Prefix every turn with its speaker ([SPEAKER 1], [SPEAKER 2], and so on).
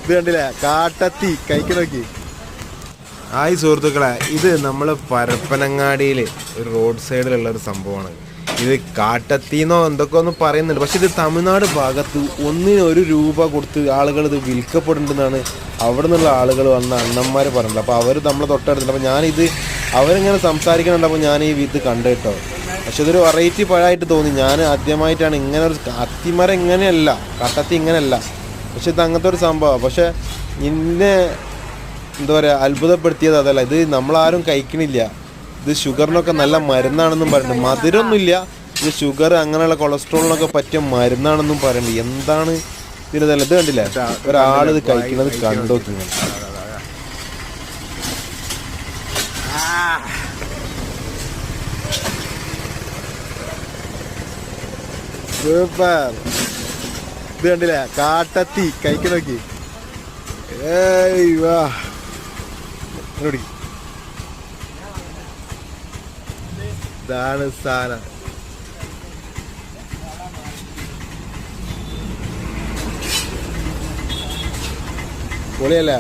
[SPEAKER 1] ഇത് കണ്ടില്ലേ, കാട്ടത്തി കഴിക്കു നോക്കി.
[SPEAKER 2] ഹായ് സുഹൃത്തുക്കളെ, ഇത് നമ്മൾ പരപ്പനങ്ങാടിയിൽ ഒരു റോഡ് സൈഡിലുള്ള ഒരു സംഭവമാണ്. ഇത് കാട്ടത്തിന്നോ എന്തൊക്കെ ഒന്ന് പറയുന്നുണ്ട്. പക്ഷെ ഇത് തമിഴ്നാട് ഭാഗത്ത് ഒന്നിന് ₹1 കൊടുത്ത് ആളുകൾ ഇത് വിൽക്കപ്പെടുന്നുണ്ടെന്നാണ് അവിടെ നിന്നുള്ള ആളുകൾ വന്ന അണ്ണന്മാർ പറഞ്ഞത്. അപ്പോൾ അവർ നമ്മളെ തൊട്ടടുത്തുണ്ട്. അപ്പോൾ ഞാനിത് അവരിങ്ങനെ സംസാരിക്കുന്നുണ്ട്. അപ്പോൾ ഞാൻ ഈ ഇത് കണ്ടു കേട്ടോ. പക്ഷെ ഇതൊരു വെറൈറ്റി പഴമായിട്ട് തോന്നി. ഞാൻ ആദ്യമായിട്ടാണ് ഇങ്ങനെ ഒരു അത്തിമരം, ഇങ്ങനെയല്ല കാട്ടത്തി, ഇങ്ങനെയല്ല. പക്ഷെ ഇത് അങ്ങനത്തെ ഒരു സംഭവമാണ്. പക്ഷെ ഇന്നെ എന്താ പറയുക, അത്ഭുതപ്പെടുത്തിയത് അതല്ല, ഇത് നമ്മളാരും കഴിക്കണില്ല. ഇത് ഷുഗറിനൊക്കെ നല്ല മരുന്നാണെന്നും പറയുന്നുണ്ട്. മധുരമൊന്നുമില്ല, ഇത് ഷുഗർ അങ്ങനെയുള്ള കൊളസ്ട്രോളിനൊക്കെ പറ്റിയ മരുന്നാണെന്നും പറയുന്നുണ്ട്. എന്താണ് ഇതിനതല്ല, ഇത് കണ്ടില്ല, ഒരാളിത് കഴിക്കുന്നത് കണ്ടു.
[SPEAKER 1] സൂപ്പർ. ഇത് കണ്ടില്ലേ, കാട്ടത്തി കഴിക്കു നോക്കി. ഏയ് വാ, ഇതാണ് സാധനം. പൊളിയല്ലേ?